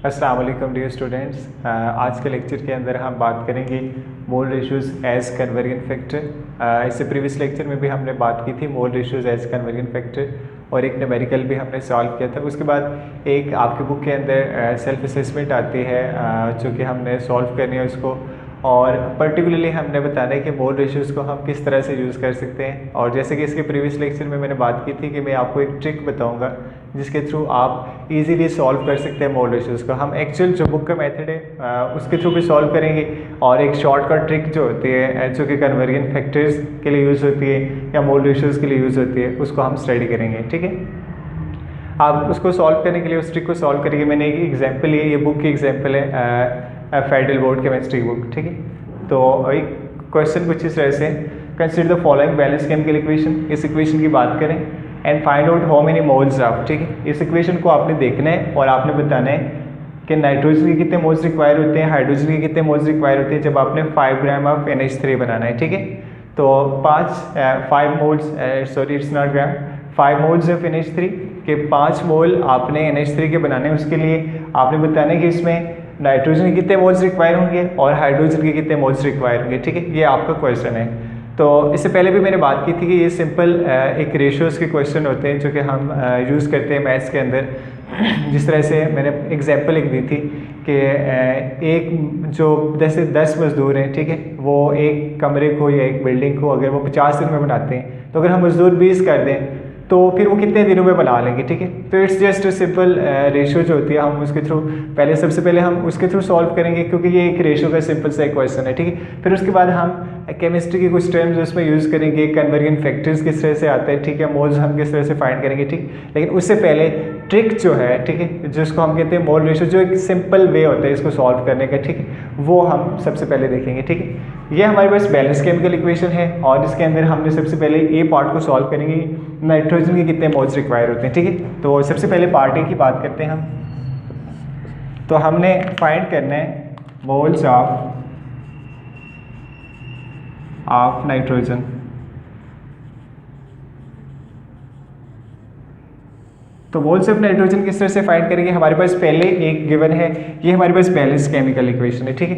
अस्सलाम वालेकुम dear students. आज के लेक्चर के अंदर हम बात करेंगे मोल रेशियोज एज कन्वर्जन फैक्टर। इससे प्रीवियस लेक्चर में भी हमने बात की थी मोल रेशियोज एज कन्वर्जन फैक्टर और एक न्यूमेरिकल भी हमने सॉल्व किया था। उसके बाद एक आपके बुक के अंदर सेल्फ असेसमेंट आती है जो कि हमने सॉल्व करनी है उसको, और पर्टिकुलरली हमने बताना है कि मोल रेशियोज़ को हम किस तरह से यूज़ कर सकते हैं। और जैसे कि इसके प्रीवियस लेक्चर में मैंने बात की थी कि मैं आपको एक ट्रिक बताऊंगा जिसके थ्रू आप इजीली सॉल्व कर सकते हैं मोल रेशियोज़ को। हम एक्चुअल जो बुक का मेथड है उसके थ्रू भी सॉल्व करेंगे, और एक शॉर्टकट ट्रिक जो होती है जो कि कन्वर्जन फैक्टर्स के लिए यूज़ होती है या मोल रेशियोज़ के लिए यूज़ होती है, उसको हम स्टडी करेंगे। ठीक है, आप उसको सॉल्व करने के लिए उस ट्रिक को सॉल्व करेंगे। मैंने एक एग्जाम्पल लिया, ये बुक की एग्जाम्पल है फेडरल बोर्ड केमिस्ट्री बुक। ठीक है, तो एक क्वेश्चन कुछ इस तरह से, consider the following balance chemical equation. इस इक्वेशन की बात करें and find out how many moles of. ठीक है, इस इक्वेशन को आपने देखना है और आपने बताना है कि नाइट्रोजन के कितने मोल्स रिक्वायर होते हैं, हाइड्रोजन के कितने मोल्स रिक्वायर होते हैं जब आपने 5 ग्राम ऑफ NH3 बनाना है। ठीक है, तो 5 moles, sorry it's not gram, 5 moles of NH3 के 5 मोल आपने NH3 के बनाने हैं। उसके लिए आपने बताना है कि इसमें नाइट्रोजन के कितने मोल्स रिक्वायर होंगे और हाइड्रोजन के कितने मोल्स रिक्वायर होंगे। ठीक है, ये आपका क्वेश्चन है। तो इससे पहले भी मैंने बात की थी कि ये सिंपल एक रेशियोज़ के क्वेश्चन होते हैं जो कि हम यूज़ करते हैं मैथ्स के अंदर। जिस तरह से मैंने एग्जांपल एक दी थी कि एक जो जैसे 10 मज़दूर हैं, ठीक है, वो एक कमरे को या एक बिल्डिंग को अगर वो 50 दिन में बनाते हैं, तो अगर हम मज़दूर 20 कर दें तो फिर वो कितने दिनों में बना लेंगे। ठीक है, तो इट्स जस्ट सिंपल रेशियो जो होती है, हम उसके थ्रू सबसे पहले हम उसके थ्रू सॉल्व करेंगे क्योंकि ये एक रेशियो का सिंपल सा क्वेश्चन है। ठीक है, फिर उसके बाद हम केमिस्ट्री के कुछ टर्म्स उसमें यूज़ करेंगे, कन्वर्जन फैक्टर्स किस तरह से आते हैं, ठीक है, मोल्स हम किस तरह से फाइंड करेंगे। ठीक, लेकिन उससे पहले ट्रिक जो है, ठीक है, जिसको हम कहते हैं मोल रेशियो, जो एक सिंपल वे होता है इसको सॉल्व करने का, ठीक है, वो हम सबसे पहले देखेंगे। ठीक है, ये हमारे पास बैलेंस केमिकल इक्वेशन है और इसके अंदर हमने सबसे पहले ए पार्ट को सॉल्व करेंगे, नाइट्रोजन के कितने मोल्स रिक्वायर होते हैं। ठीक है, तो सबसे पहले पार्ट ए की बात करते हैं हम। तो हमने फाइंड करना है मोल्स ऑफ नाइट्रोजन। तो मोल्स ऑफ नाइट्रोजन किस तरह से फाइंड करेंगे, हमारे पास पहले एक गिवन है, ये हमारे पास बैलेंस केमिकल इक्वेशन है। ठीक है,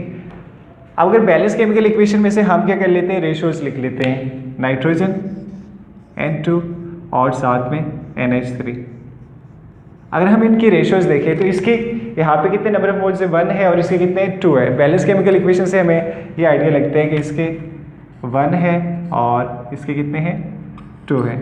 अब अगर बैलेंस केमिकल इक्वेशन में से हम क्या कर लेते हैं, रेशियोज लिख लेते हैं, नाइट्रोजन N2 और साथ में NH3। अगर हम इनकी रेशियोज देखें तो इसके यहाँ पे कितने नंबर ऑफ मोल्स है, 1 है, और इसके कितने 2 है। बैलेंस केमिकल इक्वेशन से हमें ये आइडिया लगता है कि इसके 1 है और इसके कितने हैं, 2 है।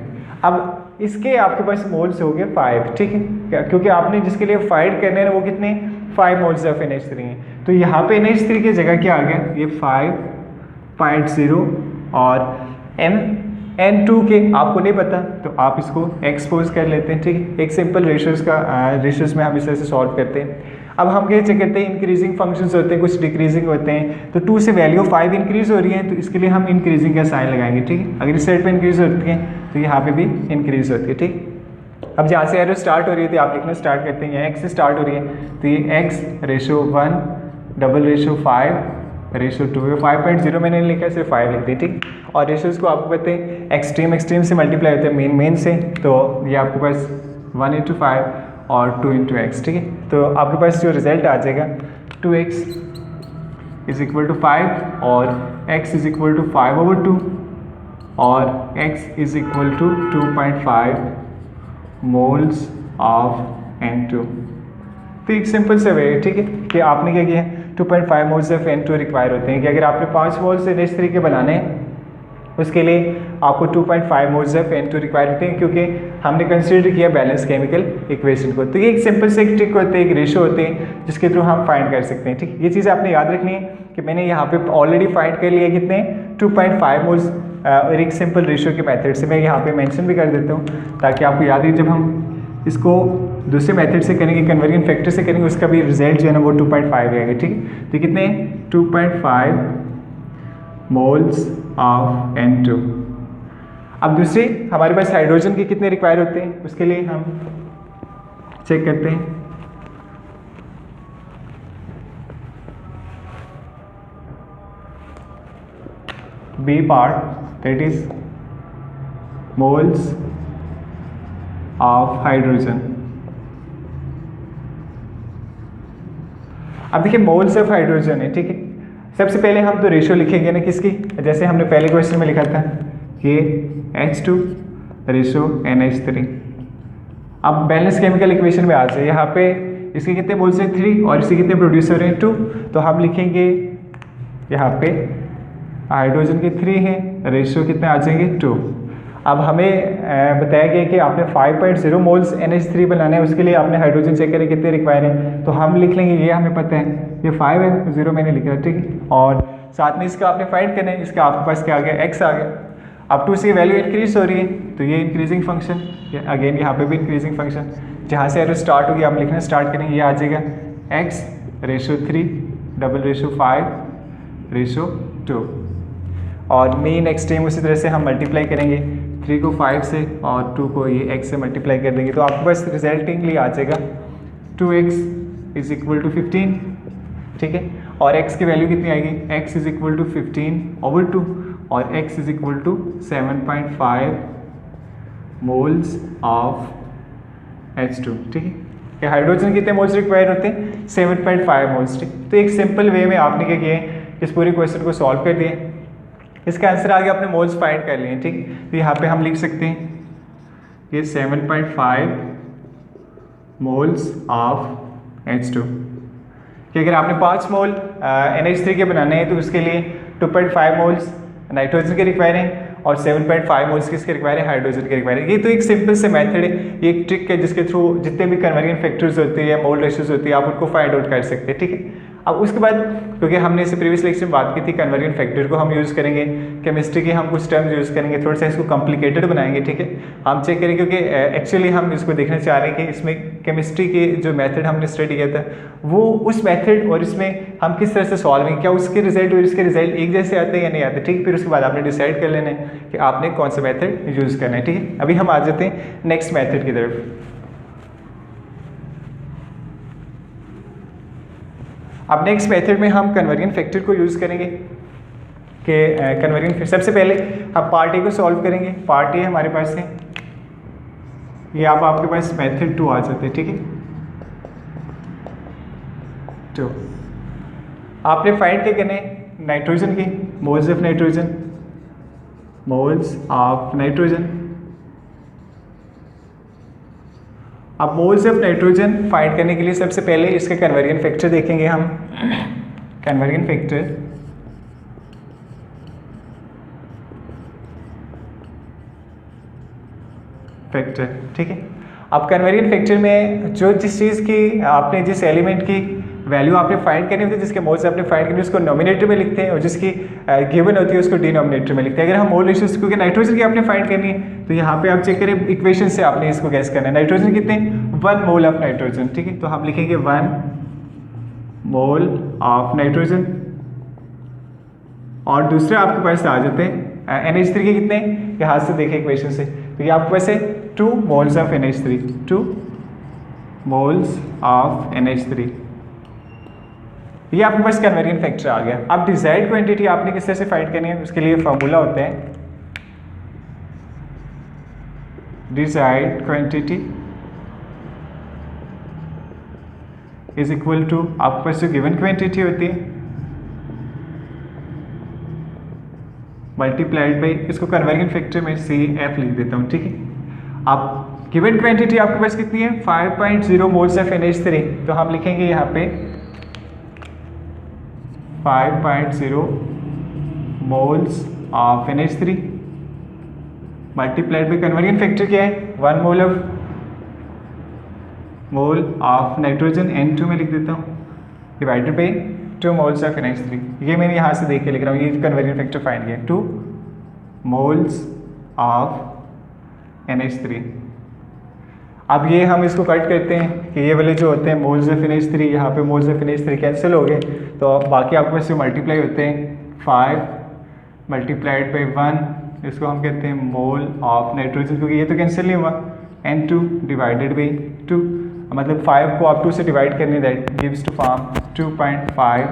अब इसके आपके पास मोल्स हो गए 5। ठीक है, क्योंकि आपने जिसके लिए फाइंड करने हैं वो कितने 5 मोल्स ऑफ NH3 हैं। तो यहाँ पे NH3 की जगह क्या आ गया, ये 5.0 और N2 के आपको नहीं पता तो आप इसको एक्सपोज कर लेते हैं। ठीक है, एक सिंपल रेशियोज में हम इस तरह से सॉल्व करते हैं। अब हम क्या चेक करते हैं, इंक्रीजिंग फंक्शंस होते हैं, कुछ डिक्रीजिंग होते हैं। तो 2 से वैल्यू 5 इंक्रीज हो रही है तो इसके लिए हम इंक्रीजिंग का साइन लगाएंगे। ठीक है, अगर इस साइड पे इंक्रीज होती है तो यहाँ पे भी इंक्रीज होती है। ठीक, अब जहाँ से एरो स्टार्ट हो रही है तो आप लिखना स्टार्ट करते हैं, यहाँ x से स्टार्ट हो रही है तो ये x/1 5/2 है। 5.0 मैंने नहीं लिखा, सिर्फ 5 लिख दी। ठीक, और रेशियोज़ को आपको पता है एक्सट्रीम से मल्टीप्लाई होते हैं मेन से, तो ये आपके पास 1 × 5 और 2 × x। ठीक है, तो आपके पास जो रिजल्ट आ जाएगा 2x = 5 और x = 5/2 और x = 2.5 मोल्स ऑफ N2। तो एक सिंपल से वे है, ठीक है, कि आपने क्या किया, 2.5 मोल्स ऑफ N2 रिक्वायर होते हैं कि अगर आपने 5 मोल्स NH3 के बनाने हैं उसके लिए आपको 2.5 मोल्स ऑफ N2 रिक्वायर होते हैं, क्योंकि हमने कंसीडर किया बैलेंस केमिकल इक्वेशन को। तो ये एक सिंपल से एक ट्रिक होते हैं, एक रेशियो होते हैं जिसके थ्रू हम फाइंड कर सकते हैं। ठीक, ये चीज़ आपने याद रखनी है कि मैंने यहाँ पे ऑलरेडी फाइंड कर लिया कितने 2.5 मोल्स, और एक सिंपल रेशियो के मेथड से मैं यहाँ पे मेंशन भी कर देता हूँ ताकि आपको याद रहे। जब हम इसको दूसरे मेथड से करेंगे, कन्वर्जन फैक्टर से करेंगे, उसका भी रिजल्ट जो है ना वो 2.5 आएगा। ठीक है, तो कितने 2.5 मोल्स ऑफ N2। अब दूसरे हमारे पास हाइड्रोजन के कितने रिक्वायर होते हैं उसके लिए हम चेक करते हैं। B part, that is moles of hydrogen। अब देखिए मोल्स ऑफ हाइड्रोजन है, ठीक है। सबसे पहले हम तो रेशियो लिखेंगे ना किसकी, जैसे हमने पहले क्वेश्चन में लिखा था कि H2 रेशियो NH3। अब बैलेंस केमिकल इक्वेशन में आ जाए, यहाँ पे इसके कितने मोल्स हैं 3 और इसके कितने प्रोड्यूसर हैं 2, तो हम लिखेंगे यहाँ पे हाइड्रोजन के 3 हैं, रेशियो कितने आ जाएंगे 2। अब हमें बताया गया कि आपने 5.0 मोल्स NH3 बनाना है, उसके लिए आपने हाइड्रोजन चेक करें कितने रिक्वायर हैं, तो हम लिख लेंगे ये हमें पता है, ये 5 है, 0 मैंने लिखा है, ठीक है। और साथ में इसका आपने फाइंड करना है, इसका आपके पास क्या आ गया x आ गया। अब टू से वैल्यू इंक्रीज हो रही है तो ये इंक्रीजिंग फंक्शन, अगेन यहाँ पे भी इंक्रीजिंग फंक्शन, जहाँ से एरो स्टार्ट होगी आप लिखना स्टार्ट करेंगे, ये आ जाएगा x ratio 3 double ratio 5 ratio 2। और मेन नेक्स्ट टाइम उसी तरह से हम मल्टीप्लाई करेंगे 3 को 5 से और 2 को ये x से मल्टीप्लाई कर देंगे, तो आपके पास रिजल्टिंगली आ जाएगा 2x इज इक्वल टू 15, ठीक है। और x की वैल्यू कितनी आएगी, x इज इक्वल टू 15/2 और x is equal to 7.5 moles of H2, ठीक है। कि हाइड्रोजन कितने मोल्स रिक्वायर होते हैं 7.5 मोल्स, ठीक। तो एक सिंपल वे में आपने क्या किया है, इस पूरे क्वेश्चन को सॉल्व कर दिया, इसका आंसर आगे अपने मोल्स फाइंड कर लिए, ठीक। तो यहाँ पे हम लिख सकते हैं ये 7.5 मोल्स ऑफ H2 कि अगर आपने 5 मोल NH3 के बनाने हैं तो उसके लिए 2.5 मोल्स नाइट्रोजन के रिक्वायर हैं और 7.5 मोल्स किसके रिक्वायर है, हाइड्रोजन के रिक्वायर है। ये तो एक सिंपल से मेथड है, ये एक ट्रिक है जिसके थ्रू जितने भी कन्वर्जन फैक्टर्स होते हैं या मोल रेशियोज होती है आप उनको फाइंड आउट कर सकते हैं, ठीक है। अब उसके बाद क्योंकि हमने इसे प्रीवियस लेक्चर में बात की थी, कन्वर्जन फैक्टर को हम यूज़ करेंगे, केमिस्ट्री के हम कुछ टर्म्स यूज़ करेंगे, थोड़ा सा इसको कॉम्प्लिकेटेड बनाएंगे, ठीक है। हम चेक करेंगे क्योंकि एक्चुअली हम इसको देखना चाह रहे हैं कि इसमें केमिस्ट्री के जो मेथड हमने स्टडी किया था वो उस मेथड और इसमें हम किस तरह से सॉल्व करेंगे, क्या उसके रिजल्ट और इसके रिजल्ट एक जैसे आते हैं या नहीं आते, ठीक। फिर उसके बाद आपने डिसाइड कर लेना है कि आपने कौन सा मेथड यूज़ करना है, ठीक है। अभी हम आ जाते हैं नेक्स्ट मेथड की तरफ। अब नेक्स्ट मेथड में हम कन्वर्जन फैक्टर को यूज़ करेंगे कि कन्वर्जन, सबसे पहले हम पार्ट ए को सॉल्व करेंगे। पार्ट ए हमारे पास है ये, आप आपके पास मेथड 2 आ जाते हैं, ठीक है। तो आपने फाइंड क्या करना है, नाइट्रोजन की moles of nitrogen, moles of nitrogen. अब मोल्स ऑफ नाइट्रोजन फाइंड करने के लिए सबसे पहले इसका कन्वर्जन फैक्टर देखेंगे हम, कन्वर्जन फैक्टर, ठीक है। अब कन्वर्जन फैक्टर में जो जिस चीज़ की आपने जिस एलिमेंट की वैल्यू आपने फाइंड करनी होती है, जिसके मोल्स आपने फाइंड करनी है उसको नॉमिनेटर में लिखते हैं और जिसकी गिवन होती है उसको डिनोमिनेटर में लिखते हैं। अगर हम मोल रेशियोज क्योंकि नाइट्रोजन की आपने फाइंड करनी है तो यहाँ पे आप चेक करें इक्वेशन से आपने इसको गैस करना है। नाइट्रोजन कितने 1 मोल ऑफ नाइट्रोजन, ठीक है। तो हम लिखेंगे 1 मोल ऑफ नाइट्रोजन और दूसरे आपके पास आ जाते हैं NH3 के कितने, यहाँ से देखें इक्वेशन से, तो ये आपके पास है 2 moles of NH3, 2 moles of NH3, ये आपके पास कन्वर्जन फैक्टर आ गया। अब डिजायर्ड क्वांटिटी आपने किस तरह से फाइंड करनी है, उसके लिए फार्मूला होता है desired quantity is equal to आपके पास जो गिवन क्वांटिटी होती है मल्टीप्लाइड बाई, इसको कन्वर्जन फैक्टर में CF लिख देता हूँ, ठीक है। अब गिवन क्वांटिटी आपके पास कितनी है 5.0 मोल्स ऑफ NH3, तो हम लिखेंगे यहाँ पे 5.0 moles of NH3 multiplied by conversion factor क्या है 1 मोल ऑफ नाइट्रोजन N2 में लिख देता हूँ divided by 2 moles of NH3। ये मैंने यहाँ से देख के लिख रहा हूँ, ये कन्वर्जन फैक्टर फाइंड किया 2 मोल्स ऑफ NH3। अब ये हम इसको कट करते हैं कि ये वाले जो होते हैं मोल्स ऑफ NH3, यहाँ पे मोल्स ऑफ NH3 कैंसिल हो गए, तो बाकी आपके पास जो मल्टीप्लाई होते हैं 5 मल्टीप्लाइड बाई 1, इसको हम कहते हैं मोल ऑफ नाइट्रोजन, क्योंकि ये तो कैंसिल नहीं हुआ, N2 डिवाइडेड बाई 2, मतलब 5 को आप 2 से डिवाइड करने, that gives to form 2.5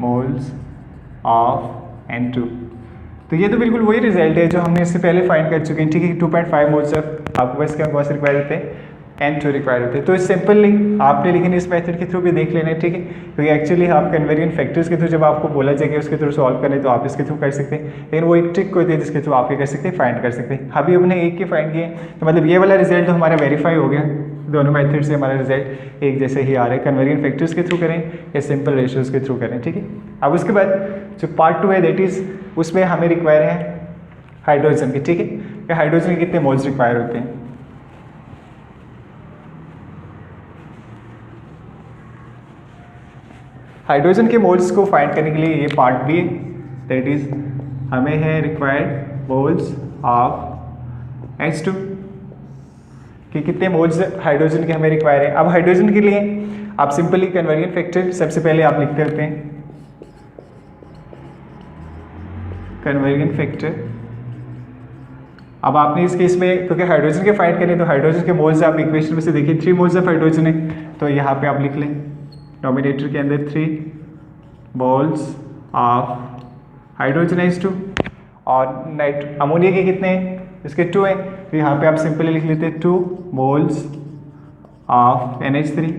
moles of N2। तो ये तो बिल्कुल वही रिजल्ट है जो हमने इससे पहले फाइंड कर चुके हैं, ठीक है। 2.5 मोल्स ऑफ आपके पास क्या कॉस्ट रिक्वायर होते हैं N2 रिक्वायर होते हैं। तो सिंपली आपने लेकिन इस मेथड के थ्रू भी देख लेना है, ठीक है, क्योंकि एक्चुअली आप कन्वेरिएंट फैक्टर्स के थ्रू जब आपको बोला जाएगा उसके थ्रू सॉल्व करने तो आप इसके थ्रू कर सकते हैं, लेकिन वो एक ट्रिक होती है जिसके थ्रू आप कर सकते हैं, फाइंड कर सकते हैं। अभी हमने एक ही फाइंड किए, तो मतलब ये वाला रिजल्ट तो हमारा वेरीफाई हो गया, दोनों मेथड से हमारा रिजल्ट एक जैसे ही आ रहा है। कन्वेरिएंट फैक्टर्स के थ्रू करें या सिंपल रेशियोज के थ्रू करें, ठीक है। अब उसके बाद जो पार्ट 2 है दैट इज उसमें हमें रिक्वायर है हाइड्रोजन की, ठीक है, कि हाइड्रोजन के कितने मोल्स रिक्वायर होते हैं। हाइड्रोजन के मोल्स को फाइंड करने के लिए ये पार्ट भी है, दैट इज हमें है रिक्वायर्ड मोल्स ऑफ H2 कि कितने मोल्स हाइड्रोजन के हमें रिक्वायर है। अब हाइड्रोजन के लिए आप सिंपली कन्वेरिएंट फैक्टर सबसे पहले आप लिखते होते हैं कन्वेरिएंट फैक्टर। अब आपने इस केस में क्योंकि हाइड्रोजन के फाइंड करें तो हाइड्रोजन के मोल्स आप इक्वेशन में से देखिए 3 मोल्स ऑफ हाइड्रोजन है, तो यहाँ पे आप लिख लें डोमिनेटर के अंदर 3 मोल्स ऑफ हाइड्रोजन H2 और नाइट अमोनिया के कितने हैं, इसके 2 हैं, तो यहाँ पे आप सिंपली लिख लेते हैं 2 मोल्स ऑफ NH3।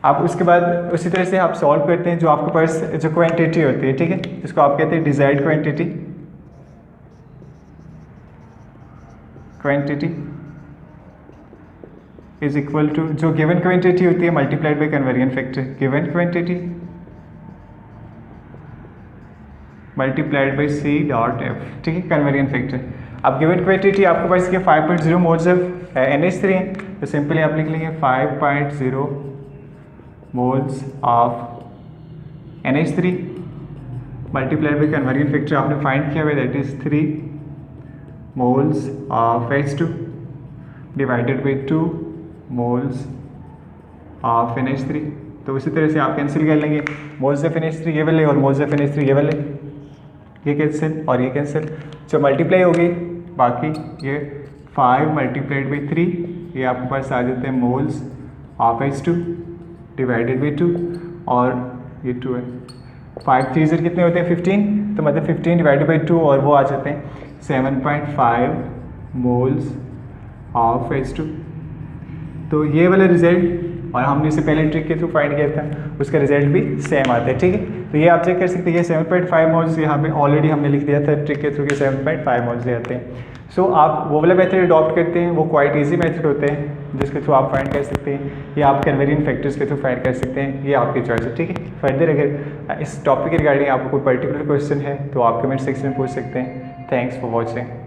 अब उसके बाद उसी तरह से आप सॉल्व करते हैं जो आपके पास जो क्वांटिटी होती है, ठीक है, जिसको आप कहते हैं desired quantity is equal to जो गिवन क्वांटिटी होती है multiplied by conversion factor, given quantity multiplied by C.F, ठीक है, कन्वेरिएंट फैक्टर। अब गिवन क्वांटिटी आपके पास इसके 5.0 मोल्स ऑफ NH3 है, तो सिंपली आप लिख लेंगे 5.0 moles of NH3 multiplied by conversion factor आपने फाइंड किया हुआ है that is 3 moles of H2 divided by 2 moles of NH3। तो उसी तरह से आप कैंसिल कर लेंगे, मोल्स ऑफ NH3 ये वाले और मोल्स ऑफ NH3 ये वाले, ये कैंसिल और ये कैंसिल, जो मल्टीप्लाई हो गई बाकी ये 5 मल्टीप्लाइड बाई 3 ये आपके पास आ जाते हैं moles of H2 divided by 2 और ये 2 है, 5 3 से कितने होते हैं 15, तो मतलब 15 डिवाइडेड बाई 2 और वो आ जाते हैं 7.5 मोल्स ऑफ H2। तो ये वाला रिजल्ट और हमने इससे पहले ट्रिक के थ्रू फाइंड किया था उसका रिजल्ट भी सेम आता है, ठीक है। तो ये आप चेक कर सकते हैं, ये 7.5 मोल्स यहाँ पे ऑलरेडी हमने लिख दिया था ट्रिक के थ्रू के 7.5 मोल्स आते हैं। सो आप वो वाला मेथड अडॉप्ट करते हैं, वो क्वाइट इजी मेथड होते हैं जिसके थ्रू आप फाइंड कर सकते हैं, या आप कन्वेरिएंट फैक्टर्स के थ्रू फाइंड कर सकते हैं, ये आपकी चॉइस है, ठीक है। फर्दर अगर इस टॉपिक के रिगार्डिंग आपको कोई पर्टिकुलर क्वेश्चन है तो आप कमेंट सेक्शन में पूछ सकते हैं। Thanks for watching.